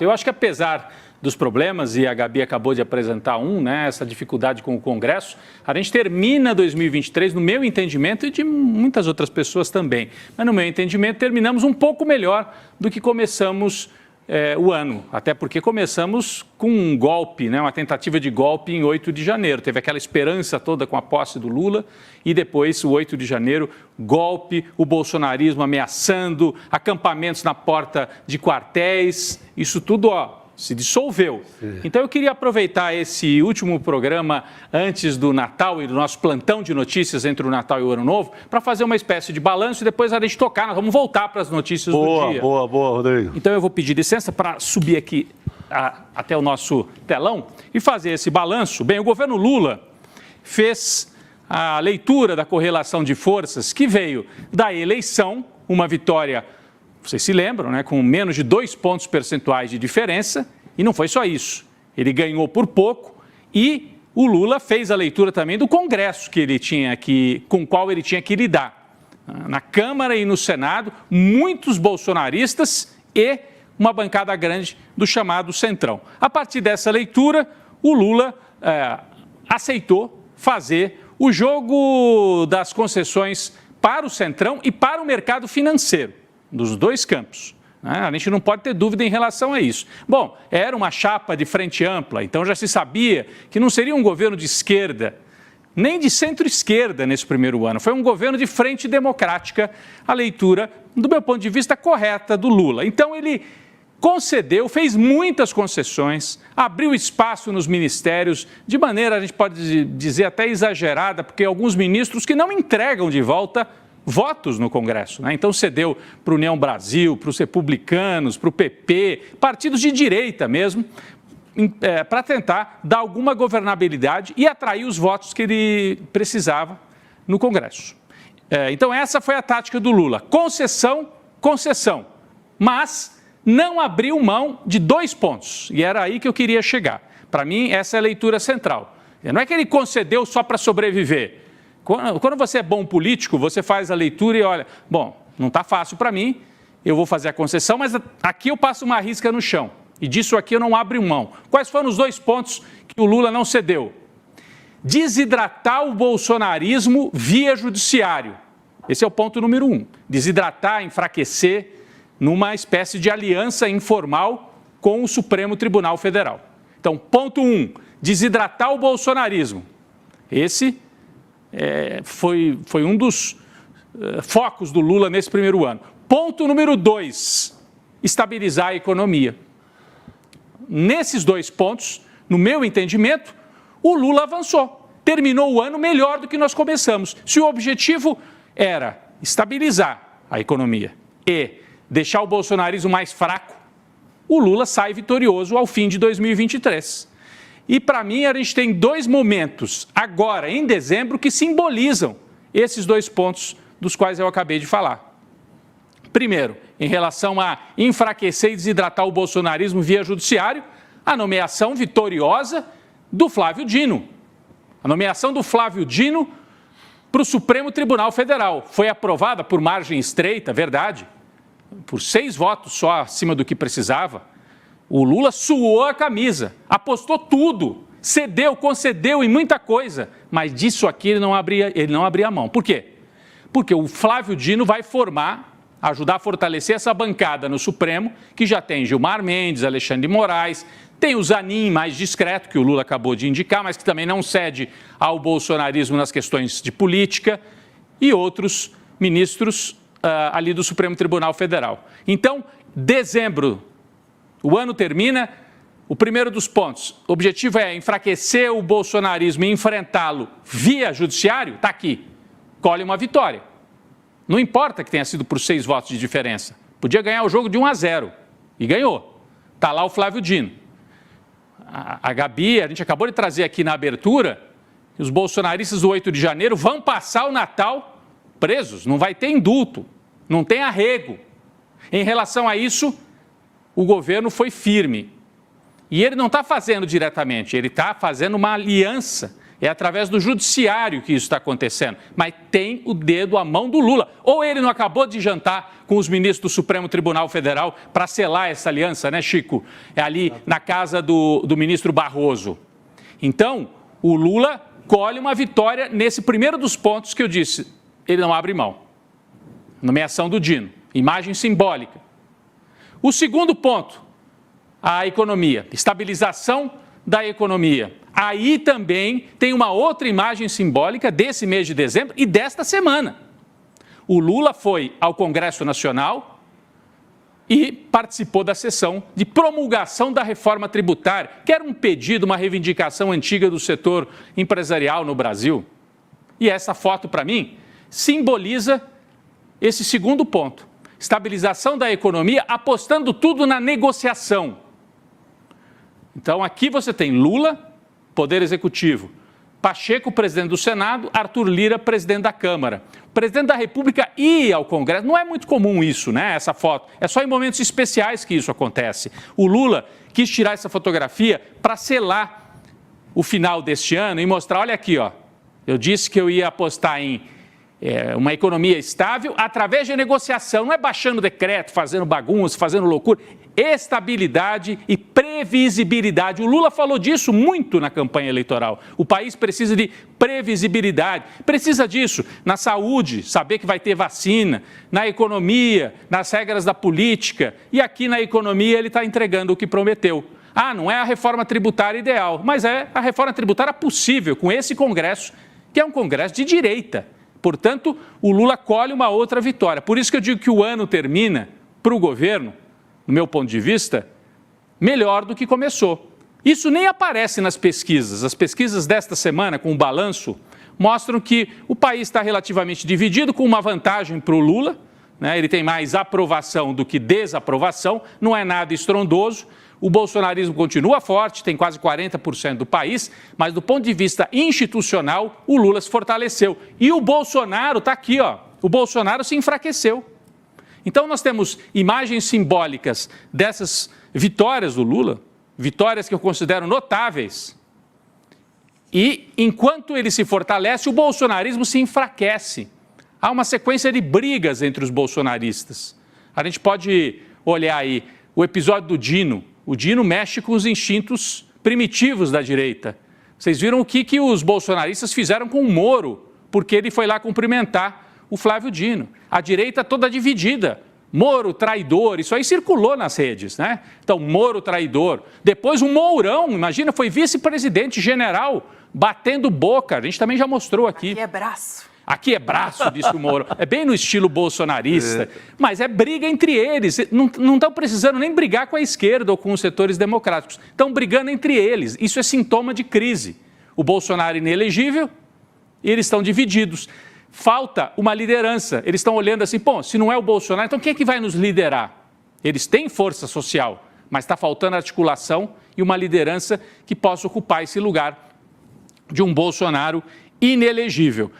Eu acho que apesar dos problemas, e a Gabi acabou de apresentar essa dificuldade com o Congresso, a gente termina 2023, no meu entendimento, e de muitas outras pessoas também, mas no meu entendimento terminamos um pouco melhor do que começamos o ano, até porque começamos com um golpe, uma tentativa de golpe em 8 de janeiro. Teve aquela esperança toda com a posse do Lula e depois, o 8 de janeiro, golpe, o bolsonarismo ameaçando, acampamentos na porta de quartéis, isso tudo, se dissolveu. Então eu queria aproveitar esse último programa antes do Natal e do nosso plantão de notícias entre o Natal e o Ano Novo para fazer uma espécie de balanço e depois a gente tocar, nós vamos voltar para as notícias do dia. Boa, Rodrigo. Então eu vou pedir licença para subir aqui até o nosso telão e fazer esse balanço. Bem, o governo Lula fez a leitura da correlação de forças que veio da eleição, uma vitória, vocês se lembram, com menos de 2 pontos percentuais de diferença, e não foi só isso. Ele ganhou por pouco e o Lula fez a leitura também do Congresso com o qual ele tinha que lidar. Na Câmara e no Senado, muitos bolsonaristas e uma bancada grande do chamado Centrão. A partir dessa leitura, o Lula aceitou fazer o jogo das concessões para o Centrão e para o mercado financeiro, dos dois campos. A gente não pode ter dúvida em relação a isso. Bom, era uma chapa de frente ampla, então já se sabia que não seria um governo de esquerda, nem de centro-esquerda nesse primeiro ano. Foi um governo de frente democrática, a leitura, do meu ponto de vista, correta do Lula. Então ele concedeu, fez muitas concessões, abriu espaço nos ministérios, de maneira, a gente pode dizer, até exagerada, porque alguns ministros que não entregam de volta votos no Congresso. Então cedeu para o União Brasil, para os republicanos, para o PP, partidos de direita mesmo, para tentar dar alguma governabilidade e atrair os votos que ele precisava no Congresso. Então essa foi a tática do Lula, concessão, concessão, mas não abriu mão de 2 pontos, e era aí que eu queria chegar. Para mim, essa é a leitura central. Não é que ele concedeu só para sobreviver. Quando você é bom político, você faz a leitura e olha, bom, não está fácil para mim, eu vou fazer a concessão, mas aqui eu passo uma risca no chão. E disso aqui eu não abro mão. Quais foram os 2 pontos que o Lula não cedeu? Desidratar o bolsonarismo via judiciário. Esse é o ponto número 1. Desidratar, enfraquecer numa espécie de aliança informal com o Supremo Tribunal Federal. Então, ponto 1, desidratar o bolsonarismo. Esse foi um dos focos do Lula nesse primeiro ano. Ponto número 2, estabilizar a economia. Nesses 2 pontos, no meu entendimento, o Lula avançou. Terminou o ano melhor do que nós começamos. Se o objetivo era estabilizar a economia e deixar o bolsonarismo mais fraco, o Lula sai vitorioso ao fim de 2023. E, para mim, a gente tem 2 momentos, agora, em dezembro, que simbolizam esses 2 pontos dos quais eu acabei de falar. Primeiro, em relação a enfraquecer e desidratar o bolsonarismo via judiciário, a nomeação vitoriosa do Flávio Dino. A nomeação do Flávio Dino para o Supremo Tribunal Federal. Foi aprovada por margem estreita, verdade, por 6 votos só acima do que precisava. O Lula suou a camisa, apostou tudo, cedeu, concedeu em muita coisa, mas disso aqui ele não abria a mão. Por quê? Porque o Flávio Dino vai ajudar a fortalecer essa bancada no Supremo, que já tem Gilmar Mendes, Alexandre de Moraes, tem o Zanin mais discreto, que o Lula acabou de indicar, mas que também não cede ao bolsonarismo nas questões de política, e outros ministros ali do Supremo Tribunal Federal. Então, dezembro, o ano termina, o primeiro dos pontos, o objetivo é enfraquecer o bolsonarismo e enfrentá-lo via judiciário, está aqui, colhe uma vitória. Não importa que tenha sido por 6 votos de diferença, podia ganhar o jogo de 1-0 e ganhou. Está lá o Flávio Dino. A Gabi, a gente acabou de trazer aqui na abertura, que os bolsonaristas do 8 de janeiro vão passar o Natal presos, não vai ter indulto, não tem arrego. Em relação a isso, o governo foi firme. E ele não está fazendo diretamente, ele está fazendo uma aliança É através do judiciário que isso está acontecendo. Mas tem o dedo, a mão do Lula. Ou ele não acabou de jantar com os ministros do Supremo Tribunal Federal para selar essa aliança, né, Chico? É ali na casa do ministro Barroso. Então, o Lula colhe uma vitória nesse primeiro dos pontos que eu disse. Ele não abre mão. Nomeação do Dino. Imagem simbólica. O segundo ponto, a economia. Estabilização da economia. Aí também tem uma outra imagem simbólica desse mês de dezembro e desta semana. O Lula foi ao Congresso Nacional e participou da sessão de promulgação da reforma tributária, que era um pedido, uma reivindicação antiga do setor empresarial no Brasil. E essa foto, para mim, simboliza esse segundo ponto. Estabilização da economia, apostando tudo na negociação. Então, aqui você tem Lula, Poder Executivo, Pacheco, presidente do Senado, Arthur Lira, presidente da Câmara. O presidente da República ia ao Congresso, não é muito comum isso, né, essa foto, é só em momentos especiais que isso acontece. O Lula quis tirar essa fotografia para selar o final deste ano e mostrar, olha aqui, ó, eu disse que eu ia apostar em uma economia estável através de negociação, não é baixando decreto, fazendo bagunça, fazendo loucura, estabilidade e previsibilidade. O Lula falou disso muito na campanha eleitoral. O país precisa de previsibilidade, precisa disso na saúde, saber que vai ter vacina, na economia, nas regras da política, e aqui na economia ele está entregando o que prometeu. Ah, não é a reforma tributária ideal, mas é a reforma tributária possível com esse Congresso, que é um Congresso de direita. Portanto, o Lula colhe uma outra vitória. Por isso que eu digo que o ano termina, para o governo, no meu ponto de vista, melhor do que começou. Isso nem aparece nas pesquisas. As pesquisas desta semana, com o balanço, mostram que o país está relativamente dividido, com uma vantagem para o Lula, né? Ele tem mais aprovação do que desaprovação, não é nada estrondoso. O bolsonarismo continua forte, tem quase 40% do país, mas do ponto de vista institucional, o Lula se fortaleceu. E o Bolsonaro está aqui, ó. O Bolsonaro se enfraqueceu. Então nós temos imagens simbólicas dessas vitórias do Lula, vitórias que eu considero notáveis. E enquanto ele se fortalece, o bolsonarismo se enfraquece. Há uma sequência de brigas entre os bolsonaristas. A gente pode olhar aí o episódio do Dino. O Dino mexe com os instintos primitivos da direita. Vocês viram o que os bolsonaristas fizeram com o Moro, porque ele foi lá cumprimentar o Flávio Dino. A direita toda dividida. Moro, traidor, isso aí circulou nas redes, né? Então, Moro, traidor. Depois o Mourão, imagina, foi vice-presidente general, batendo boca. A gente também já mostrou aqui. Aqui é braço. Aqui é braço, disse o Moro. É bem no estilo bolsonarista, mas é briga entre eles. Não estão precisando nem brigar com a esquerda ou com os setores democráticos. Estão brigando entre eles. Isso é sintoma de crise. O Bolsonaro inelegível e eles estão divididos. Falta uma liderança. Eles estão olhando assim, pô, se não é o Bolsonaro, então quem é que vai nos liderar? Eles têm força social, mas está faltando articulação e uma liderança que possa ocupar esse lugar de um Bolsonaro inelegível.